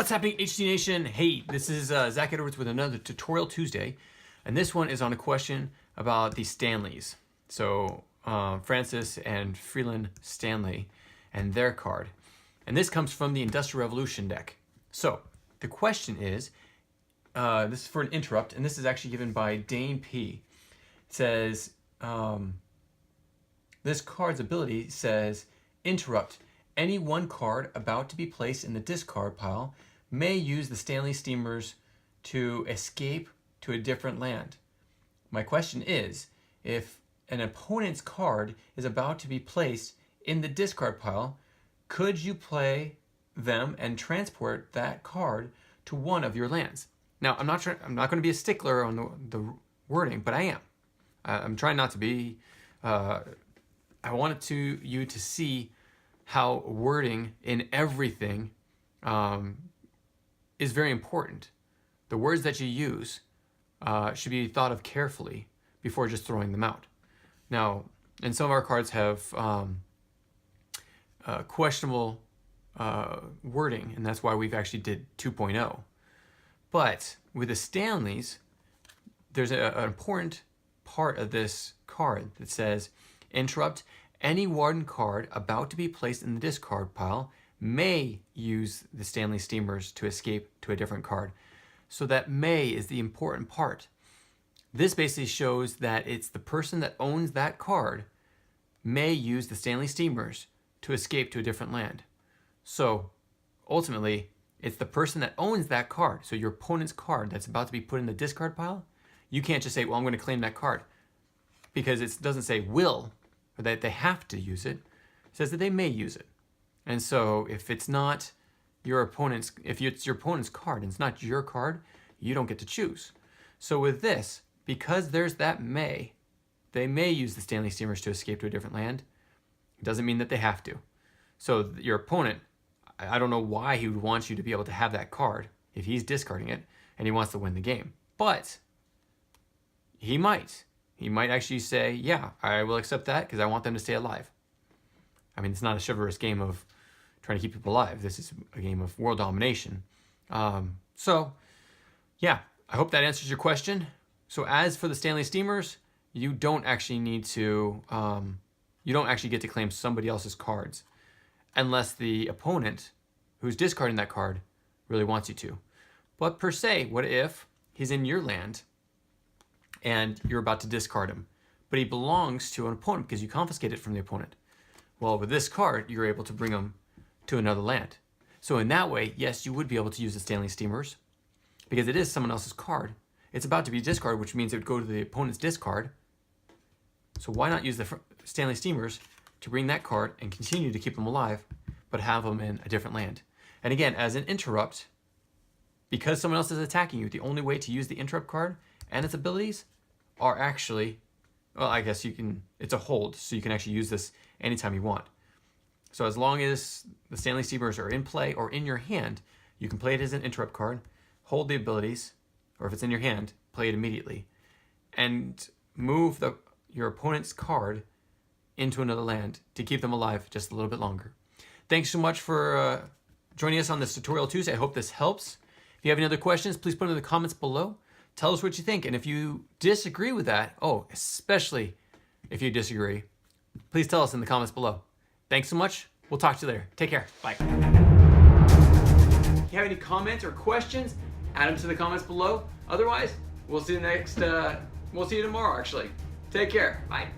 What's happening, HD Nation? Hey, this is Zach Edwards with another Tutorial Tuesday, and this one is on a question about the Stanleys. So Francis and Freeland Stanley and their card. And this comes from the Industrial Revolution deck. So the question is, this is for an interrupt, and this is actually given by Dayne P. It says, this card's ability says, interrupt. Any one card about to be placed in the discard pile may use the Stanley Steamers to escape to a different land. My question is, if an opponent's card is about to be placed in the discard pile, could you play them and transport that card to one of your lands? Now, I'm not going to be a stickler on the wording, but I am. I'm trying not to be. I wanted you to see how wording in everything is very important. The words that you use should be thought of carefully before just throwing them out. Now, and some of our cards have questionable wording, and that's why we've actually did 2.0. But with the Stanleys, there's an important part of this card that says, interrupt. Any one card about to be placed in the discard pile may use the Stanley Steamers to escape to a different card. So that may is the important part. This basically shows that it's the person that owns that card may use the Stanley Steamers to escape to a different land. So ultimately, it's the person that owns that card. So your opponent's card that's about to be put in the discard pile, you can't just say, well, I'm going to claim that card, because it doesn't say will, or that they have to use it. It says that they may use it. And so if it's not your opponent's, if it's your opponent's card and it's not your card, you don't get to choose. So with this, because there's that may, they may use the Stanley Steamers to escape to a different land. It doesn't mean that they have to. So your opponent, I don't know why he would want you to be able to have that card if he's discarding it and he wants to win the game. But he might. He might actually say, yeah, I will accept that because I want them to stay alive. I mean, it's not a chivalrous game of trying to keep people alive. This is a game of world domination. So, yeah, I hope that answers your question. So as for the Stanley Steamers, you don't actually need to, you don't actually get to claim somebody else's cards unless the opponent who's discarding that card really wants you to. But per se, what if he's in your land and you're about to discard him, but he belongs to an opponent because you confiscated it from the opponent? Well, with this card, you're able to bring him to another land. So in that way, yes, you would be able to use the Stanley Steamers because it is someone else's card. It's about to be discarded, which means it would go to the opponent's discard. So why not use the Stanley Steamers to bring that card and continue to keep them alive, but have them in a different land? And again, as an interrupt, because someone else is attacking you, the only way to use the interrupt card and its abilities are actually, well, I guess you can, it's a hold, so you can actually use this anytime you want. So as long as the Stanley Steamers are in play or in your hand, you can play it as an interrupt card, hold the abilities, or if it's in your hand, play it immediately, and move your opponent's card into another land to keep them alive just a little bit longer. Thanks so much for joining us on this Tutorial Tuesday. I hope this helps. If you have any other questions, please put them in the comments below. Tell us what you think, and if you disagree with that, especially if you disagree, please tell us in the comments below. Thanks so much. We'll talk to you later. Take care. Bye. If you have any comments or questions, add them to the comments below. Otherwise, we'll see you tomorrow, actually. Take care. Bye.